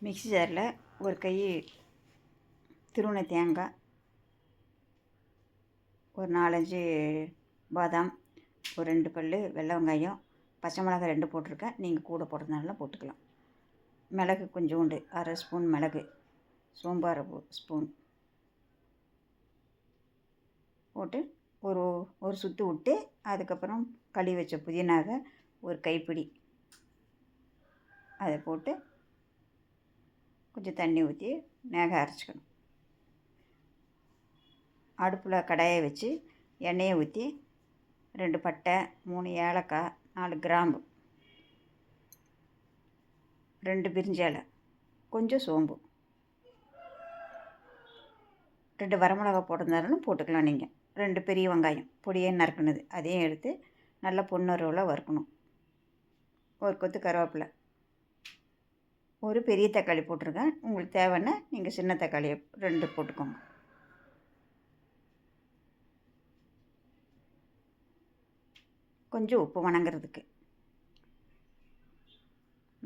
Mixie ஜாரில் ஒரு கை துருவின தேங்காய், ஒரு 4-5 பாதாம், ஒரு 2 பல் வெள்ளை வெங்காயம், பச்சை மிளகாய் 2 போட்டிருக்கேன். நீங்கள் கூட போடுறதுனால போட்டுக்கலாம். மிளகு கொஞ்சோண்டு 1/2 ஸ்பூன் மிளகு, சோம்பு 1/2 ஸ்பூன் போட்டு ஒரு சுற்று விட்டு, அதுக்கப்புறம் கழுவி வச்ச புதினாவை ஒரு கைப்பிடி அதை போட்டு கொஞ்சம் தண்ணி ஊற்றி நேக அரைச்சிக்கணும். அடுப்பில் கடாயை வச்சு எண்ணெயை ஊற்றி 2 பட்டை, 3 ஏலக்காய், 4 கிராம்பு, 2 பிரிஞ்சி இலை, கொஞ்சம் சோம்பு, 2 வரமிளகா போட்டிருந்தாலும் போட்டுக்கலாம். நீங்கள் 2 பெரிய வெங்காயம் பொடியே நறுக்குனது அதையும் எடுத்து நல்லா பொன்னிறவில் வறுக்கணும். ஒரு கொத்து கருவேப்பிலை, ஒரு பெரிய தக்காளி போட்டிருக்கேன். உங்களுக்கு தேவைன்னா நீங்கள் சின்ன தக்காளியை 2 போட்டுக்கோங்க. கொஞ்சம் உப்பு வணங்குறதுக்கு.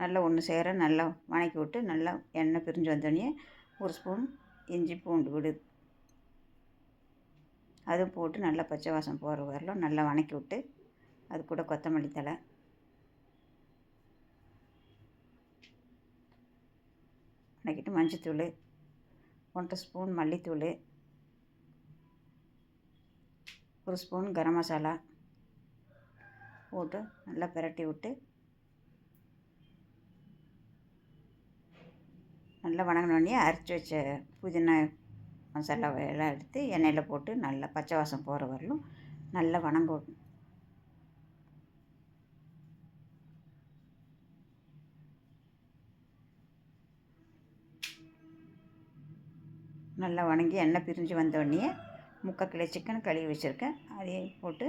நல்லா ஒன்று சேர நல்லா வணக்கி விட்டு, நல்லா எண்ணெய் பிரிஞ்சு வந்தோடனே ஒரு ஸ்பூன் இஞ்சி பூண்டு விடுது அதுவும் போட்டு நல்லா பச்சை வாசம் போகிற வரலாம் நல்லா வணக்கி விட்டு, அது கூட கொத்தமல்லி தழை, வணக்கிட்டு மஞ்சத்தூள், 1 ஸ்பூன் மல்லித்தூள், 1 ஸ்பூன் கரம் மசாலா போட்டு நல்லா பிரட்டி விட்டு, நல்லா வணங்கினோடனே அரைச்சி வச்ச புதினா மசாலாவை எல்லாம் எடுத்து எண்ணெயில் போட்டு நல்லா பச்சை வாசம் போகிற வரலும் நல்லா வணங்க விடணும். நல்லா வணங்கி எண்ணெய் பிரிஞ்சு வந்தோடனே 3/4 கிலோ சிக்கன் கழுவி வச்சுருக்கேன். அதையும் போட்டு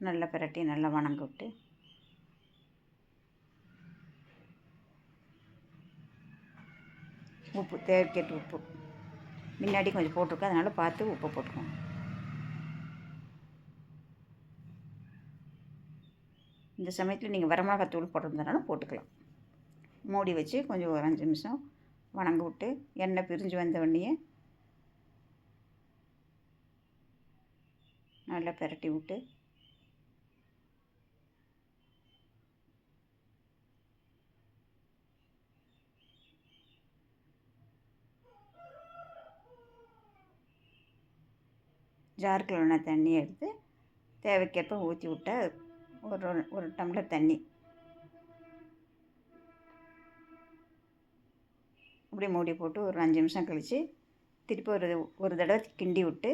நல்லா பிரட்டி நல்லா வணங்க விட்டு, உப்பு தேவைக்கேற்ற உப்பு முன்னாடி கொஞ்சம் போட்டிருக்கேன், அதனால் பார்த்து உப்பு போட்டுக்கோங்க. இந்த சமயத்தில் நீங்கள் வரமிளகாய் தூள் போட்டிருந்தனாலும் போட்டுக்கலாம். மூடி வச்சு கொஞ்சம் ஒரு 5 நிமிஷம் வணங்க விட்டு, எண்ணெய் பிரிஞ்சு வந்த உடனே நல்லா பிரட்டி விட்டு, ஜாருக்குள்ள உள்ள தண்ணியை எடுத்து தேவைக்கேற்ப ஊற்றி விட்டா ஒரு டம்ளர் தண்ணி அப்படியே மூடி போட்டு ஒரு 5 நிமிஷம் கழித்து திருப்பி ஒரு தடவை கிண்டி விட்டு,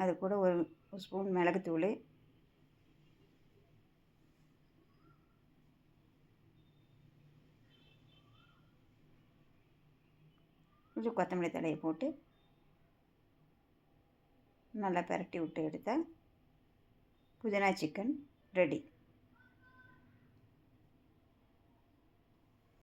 அது கூட ஒரு ஸ்பூன் மிளகுத்தூள், கொஞ்சம் கொத்தமல்லி தழையை போட்டு நல்லா பிரட்டி விட்டு எடுத்தால் புதினா சிக்கன் ரெடி.